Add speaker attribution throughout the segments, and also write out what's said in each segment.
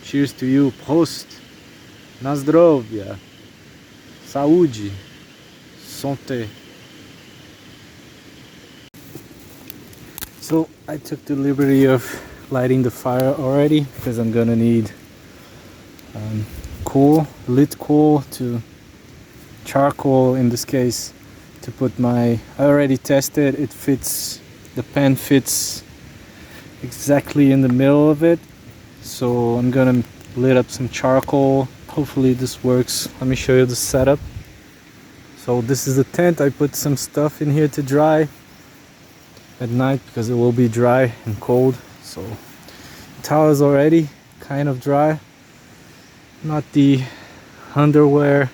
Speaker 1: Cheers to you. Prost. Na zdrowie. Saúde. Santé. So I took the liberty of lighting the fire already because I'm gonna need lit coal to charcoal in this case to put I already tested, it fits, the pan fits exactly in the middle of it, so I'm gonna lit up some charcoal. Hopefully this works. Let me show you the setup. So this is the tent. I put some stuff in here to dry at night because it will be dry and cold. So towel is already kind of dry, not the underwear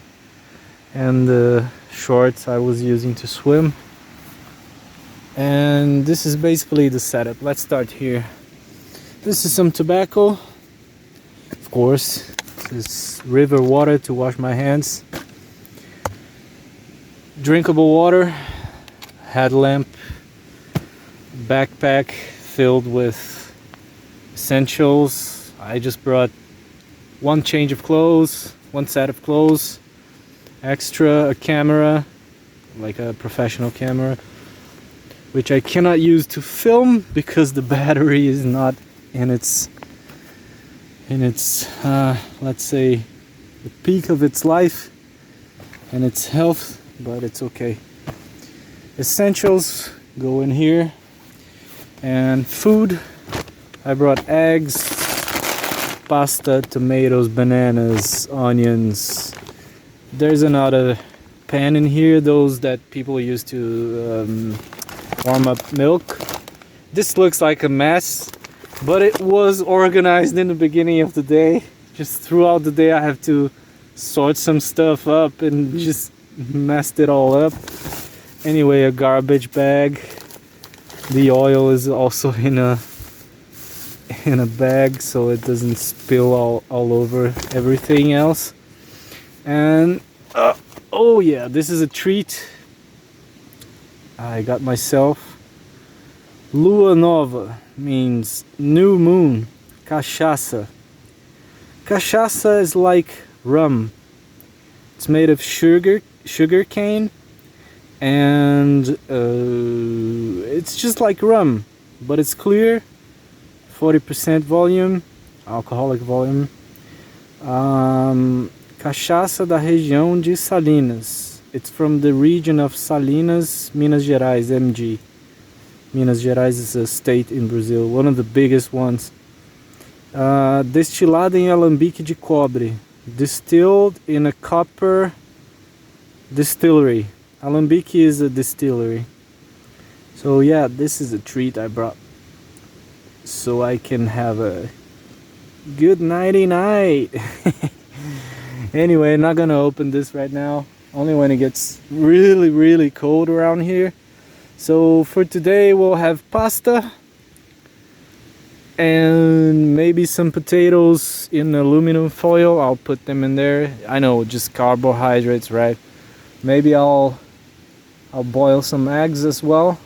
Speaker 1: and the shorts I was using to swim. And this is basically the setup. Let's start here. This is some tobacco, of course. This is river water to wash my hands, drinkable water, headlamp, backpack filled with essentials. I just brought one change of clothes, one set of clothes, extra, a camera, like a professional camera, which I cannot use to film because the battery is not in its let's say the peak of its life and its health, but it's okay. Essentials go in here, and food, I brought eggs, pasta, tomatoes, bananas, onions. There's another pan in here, those that people use to warm up milk. This looks like a mess, but it was organized in the beginning of the day. Just throughout the day I have to sort some stuff up and just messed it all up. Anyway, a garbage bag. The oil is also in a bag so it doesn't spill all over everything else. And oh yeah, this is a treat I got myself. Lua Nova means new moon. Cachaça. Cachaça is like rum. It's made of sugar cane, and it's just like rum, but it's clear, 40% volume, alcoholic volume. Cachaça da região de Salinas. It's from the region of Salinas, Minas Gerais, MG. Minas Gerais is a state in Brazil, one of the biggest ones. Destilada em alambique de cobre. Distilled in a copper distillery. Alambique is a distillery. So yeah, this is a treat I brought so I can have a good nighty night. Anyway, I'm not gonna open this right now, only when it gets really cold around here. So for today we'll have pasta and maybe some potatoes in aluminum foil. I'll put them in there. I know, just carbohydrates, right? Maybe I'll boil some eggs as well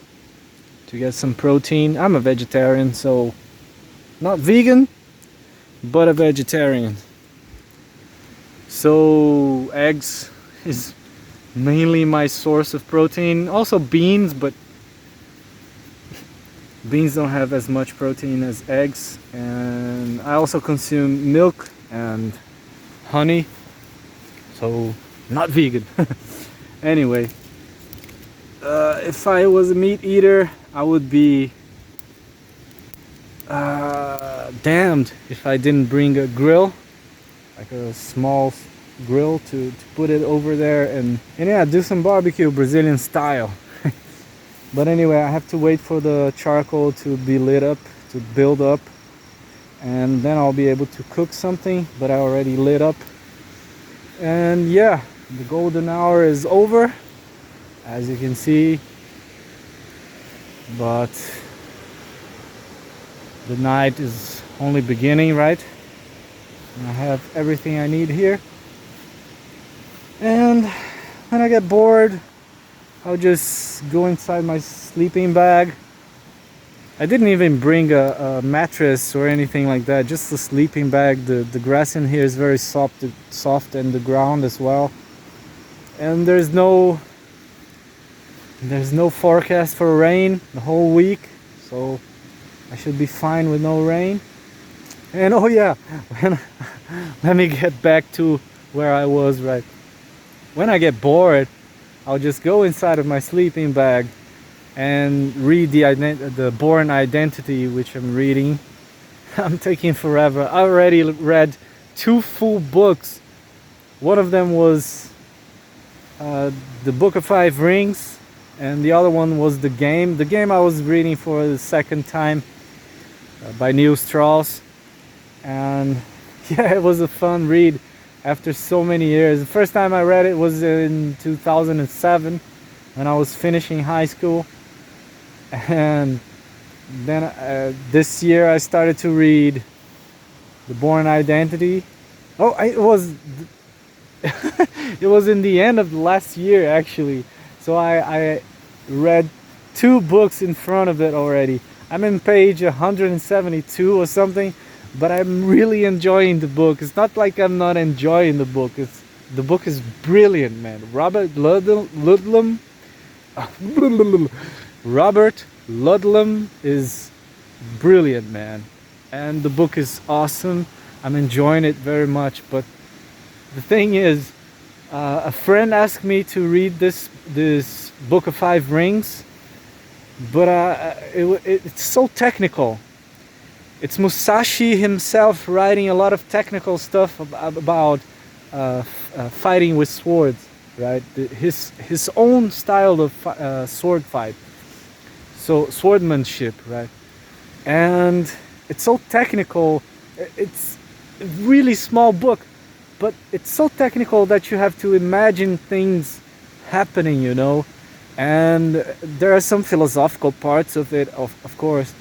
Speaker 1: to get some protein. I'm a vegetarian, so not vegan, but a vegetarian. So eggs is mainly my source of protein. Also beans, but beans don't have as much protein as eggs. And I also consume milk and honey, so not vegan. Anyway, if I was a meat eater, I would be damned if I didn't bring a grill, like a small grill to put it over there and yeah, do some barbecue Brazilian style. But anyway, I have to wait for the charcoal to be lit up, to build up, and then I'll be able to cook something. But I already lit up, and yeah, the golden hour is over, as you can see, but the night is only beginning, right? And I have everything I need here, and when I get bored, I'll just go inside my sleeping bag I didn't even bring a mattress or anything like that, just a sleeping bag. The grass in here is very soft and the ground as well. And there's no forecast for rain the whole week, so I should be fine with no rain. And oh yeah, let me get back to where I was, right? When I get bored, I'll just go inside of my sleeping bag and read the Born Identity, which I'm reading. I'm taking forever. I already read 2 full books. One of them was the Book of Five Rings, and the other one was the game. The game I was reading for the second time by Neil Strauss, and yeah, it was a fun read after so many years. The first time I read it was in 2007 when I was finishing high school, and then this year I started to read The Born Identity. Oh, it was it was in the end of the last year actually. So I read 2 books in front of it already. I'm in page 172 or something, but I'm really enjoying the book. It's not like I'm not enjoying the book. The book is brilliant, man. Robert Ludlum is brilliant, man. And the book is awesome. I'm enjoying it very much. But the thing is, a friend asked me to read this Book of Five Rings, but it's so technical. It's Musashi himself writing a lot of technical stuff about fighting with swords, right? His own style of sword fight, so swordmanship, right? And it's so technical. It's a really small book, but it's so technical that you have to imagine things happening, you know. And there are some philosophical parts of it, of course,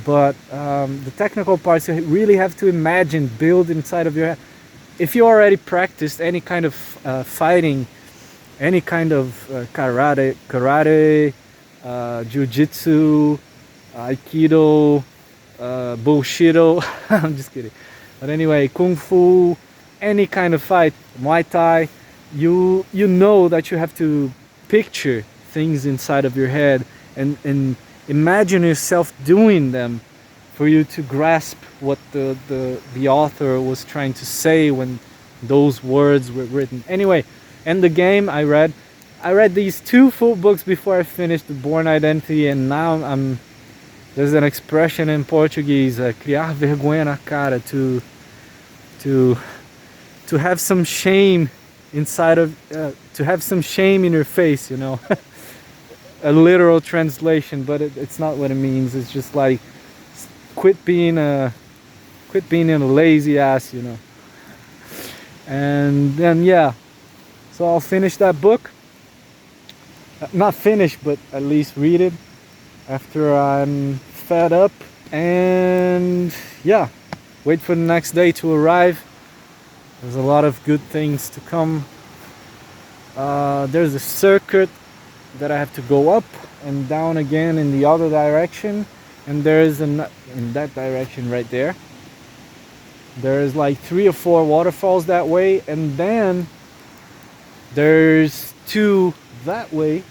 Speaker 1: but the technical parts you really have to imagine, build inside of your head. If you already practiced any kind of fighting, any kind of karate, jiu-jitsu, aikido, bushido, I'm just kidding. But anyway, kung fu, any kind of fight, Muay Thai, you know that you have to picture things inside of your head and imagine yourself doing them for you to grasp what the author was trying to say when those words were written. Anyway, and the game I read these 2 full books before I finished The Born Identity, and now there's an expression in Portuguese, criar vergonha na cara, to have some shame inside of, to have some shame in your face, you know. A literal translation, but it's not what it means. It's just like quit being a lazy ass, you know. And then yeah, so I'll finish that book. Not finish, but at least read it after I'm fed up, and yeah, wait for the next day to arrive. There's a lot of good things to come. There's a circuit that I have to go up and down again in the other direction, and there's in that direction right there. There's like 3 or 4 waterfalls that way, and then there's 2 that way,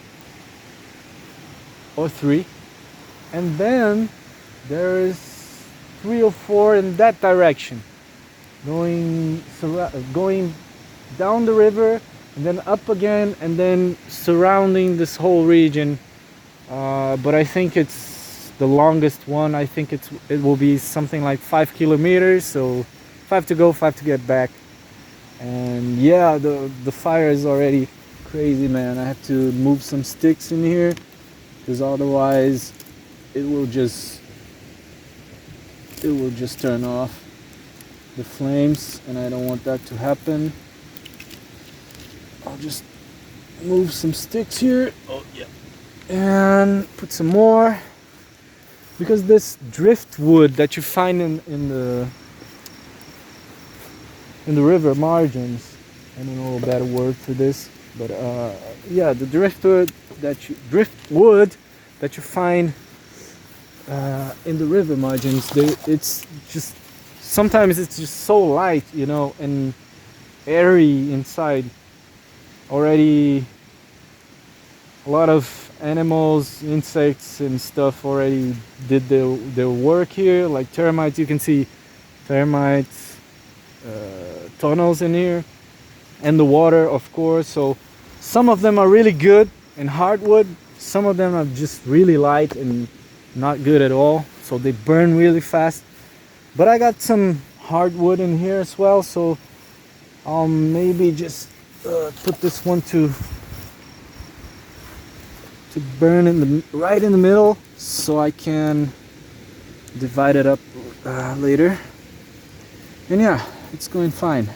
Speaker 1: or 3, and then there's 3 or 4 in that direction, going down the river and then up again, and then surrounding this whole region. But I think it's the longest one. I think it will be something like 5 kilometers, so 5 to go, 5 to get back. And yeah, the fire is already crazy, man. I have to move some sticks in here, because otherwise it will just turn off the flames, and I don't want that to happen. I'll just move some sticks here. Oh yeah. And put some more, because this driftwood that you find in the river margins, I don't know a better word for this, but yeah, the driftwood that you find in the river margins, it's just sometimes it's just so light, you know, and airy inside. Already a lot of animals, insects and stuff already did their work here, like termites. You can see termites, tunnels in here, and the water, of course. So some of them are really good and hardwood, some of them are just really light and not good at all, so they burn really fast. But I got some hardwood in here as well, so I'll maybe just put this one to burn in the right in the middle, so I can divide it up later. And yeah, it's going fine.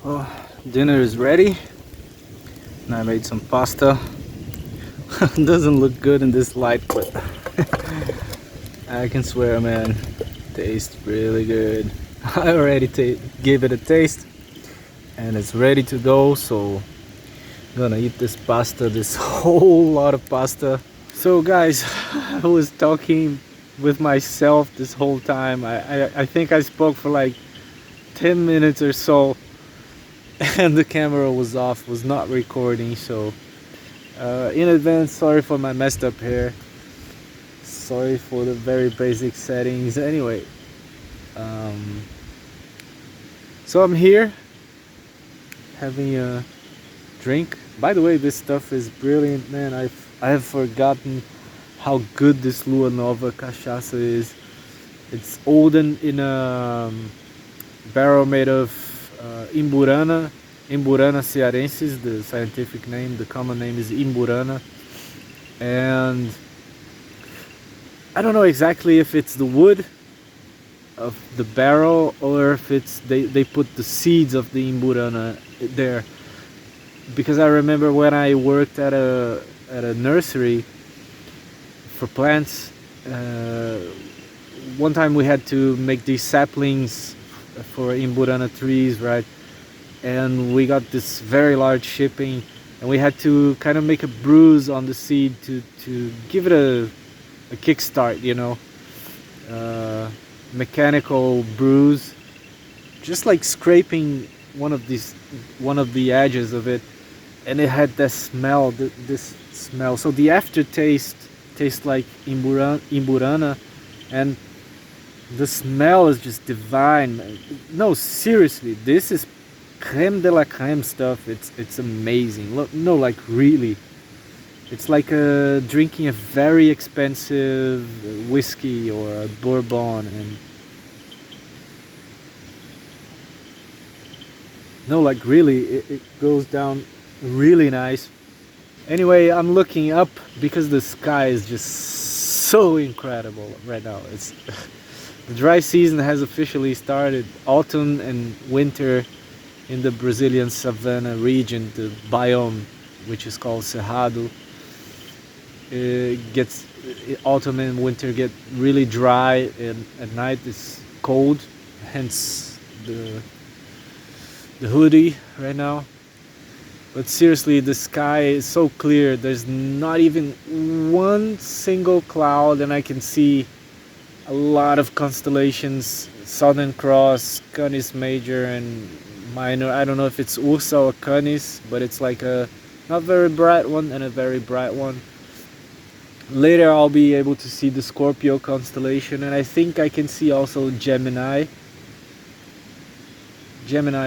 Speaker 1: Oh, dinner is ready, and I made some pasta. Doesn't look good in this light, but I can swear, man, tastes really good. I already gave it a taste, and it's ready to go. So I'm gonna eat this pasta, this whole lot of pasta. So guys, I was talking with myself this whole time. I think I spoke for like 10 minutes or so, and the camera was off, was not recording. So in advance, sorry for my messed up hair, sorry for the very basic settings. Anyway, so I'm here having a drink. By the way, this stuff is brilliant, man. I have forgotten how good this Lua Nova Cachaça is. It's old in a barrel made of Imburana cearensis, the scientific name. The common name is Imburana, and I don't know exactly if it's the wood of the barrel or if it's they put the seeds of the Imburana there, because I remember when I worked at a nursery for plants, one time we had to make these saplings for Imburana trees, right? And we got this very large shipping, and we had to kind of make a bruise on the seed to give it a kickstart, you know, mechanical bruise, just like scraping one of the edges of it, and it had this smell, this smell. So the aftertaste tastes like Imburana, and the smell is just divine. No, seriously, this is creme de la creme stuff. It's amazing. Look, no, like really, it's like drinking a very expensive whiskey or a bourbon, and no, like really, it goes down really nice. Anyway, I'm looking up because the sky is just so incredible right now. It's the dry season has officially started. Autumn and winter in the Brazilian Savannah region, the biome, which is called Cerrado, autumn and winter get really dry, and at night it's cold, hence the hoodie right now. But seriously, the sky is so clear, there's not even one single cloud, and I can see a lot of constellations: Southern Cross, Canis Major and Minor. I don't know if it's Ursa or Canis, but it's like a not very bright one and a very bright one. Later I'll be able to see the Scorpio constellation, and I think I can see also Gemini,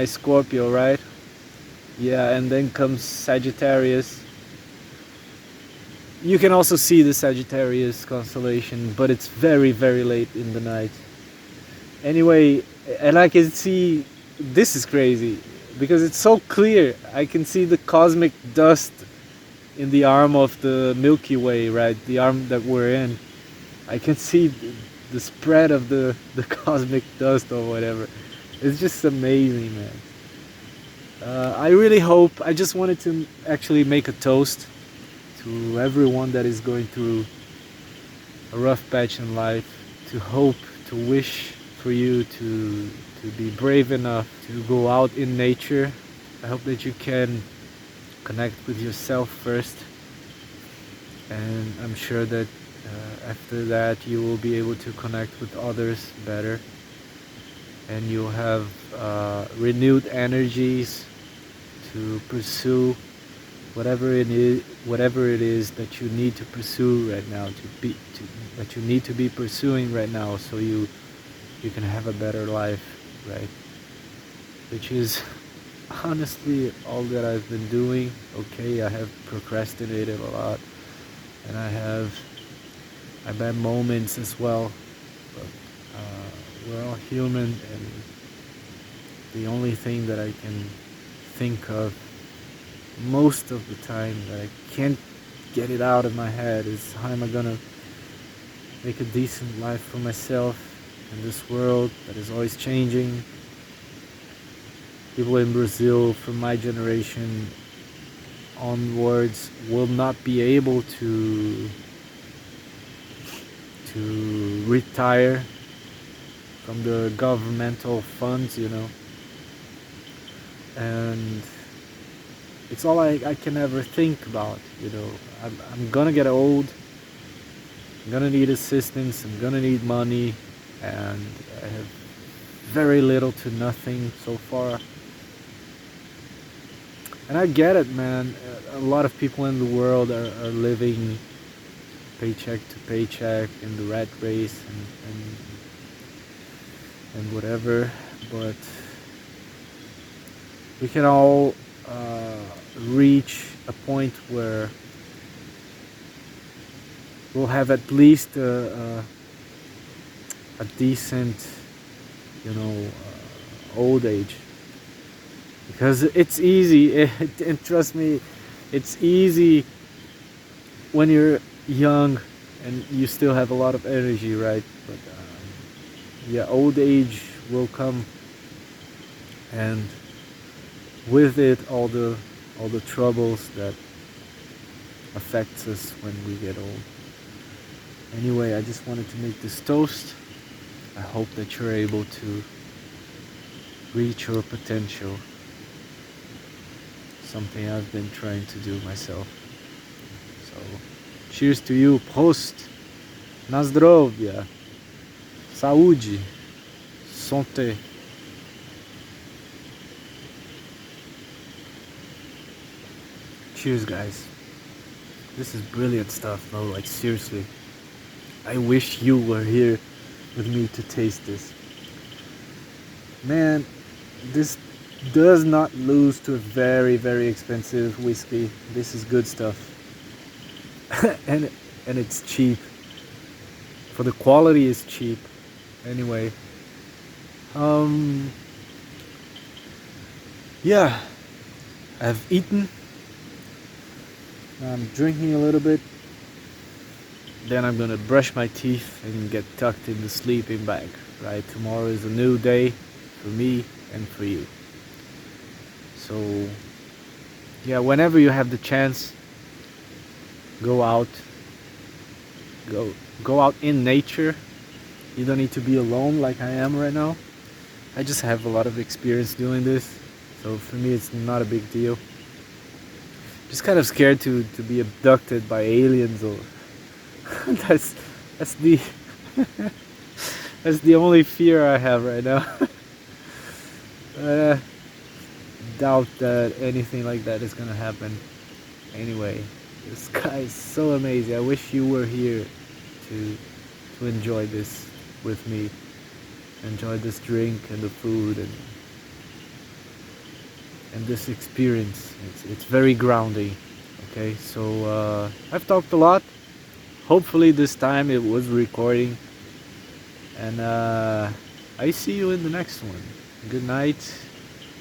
Speaker 1: Scorpio, right? Yeah, and then comes Sagittarius. You can also see the Sagittarius constellation, but it's very, very late in the night. Anyway, and I can see, this is crazy, because it's so clear. I can see the cosmic dust in the arm of the Milky Way, right? The arm that we're in. I can see the spread of the cosmic dust or whatever. It's just amazing, man. I really hope, I just wanted to actually make a toast to everyone that is going through a rough patch in life, to hope, to wish for you to be brave enough to go out in nature. I hope that you can connect with yourself first, and I'm sure that after that you will be able to connect with others better, and you'll have renewed energies to pursue whatever it is that you need to pursue right now, that you need to be pursuing right now, so you can have a better life, right? Which is honestly all that I've been doing. Okay, I have procrastinated a lot, and I've had moments as well, but we're all human, and the only thing that I can think of most of the time that I can't get it out of my head is how am I gonna make a decent life for myself in this world that is always changing. People in Brazil from my generation onwards will not be able to retire from the governmental funds, and it's all I can ever think about. I'm gonna get old, I'm gonna need assistance, I'm gonna need money, and I have very little to nothing so far. And I get it, man. A lot of people in the world are living paycheck to paycheck in the rat race and whatever, but we can all reach a point where we'll have at least a decent, old age. Because it's easy, and trust me, it's easy when you're young and you still have a lot of energy, right? But yeah, old age will come, and with it all the troubles that affects us when we get old. Anyway, I just wanted to make this toast. I hope that you're able to reach your potential. Something I've been trying to do myself. So, cheers to you. Prost. Na zdrowie. Saúde. Santé. Cheers, guys. This is brilliant stuff, though. Like, seriously. I wish you were here with me to taste this. Man, this does not lose to a very, very expensive whiskey. This is good stuff. and it's cheap. For the quality, is cheap. Anyway. Yeah. I've eaten. I'm drinking a little bit. Then I'm gonna brush my teeth and get tucked in the sleeping bag. Right? Tomorrow is a new day for me and for you. So, yeah, whenever you have the chance, go out. Go out in nature. You don't need to be alone like I am right now. I just have a lot of experience doing this, so for me it's not a big deal. Just kind of scared to be abducted by aliens, or that's the that's the only fear I have right now. Doubt that anything like that is gonna happen. Anyway, the sky is so amazing. I wish you were here to enjoy this with me. Enjoy this drink and the food and this experience. It's very grounding. Okay, so I've talked a lot. Hopefully this time it was recording. And I see you in the next one. Good night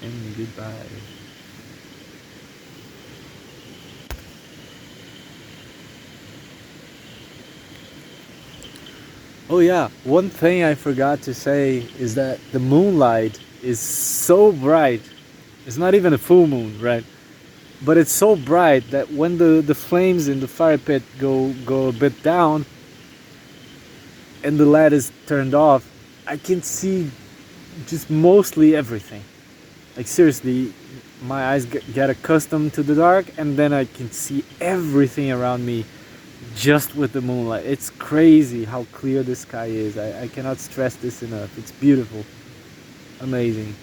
Speaker 1: and goodbye. Oh yeah, one thing I forgot to say is that the moonlight is so bright. It's not even a full moon, right? but it's so bright that when the flames in the fire pit go a bit down and the light is turned off, I can see just mostly everything. Like seriously, my eyes get accustomed to the dark, and then I can see everything around me just with the moonlight. It's crazy how clear the sky is. I cannot stress this enough. It's beautiful, amazing.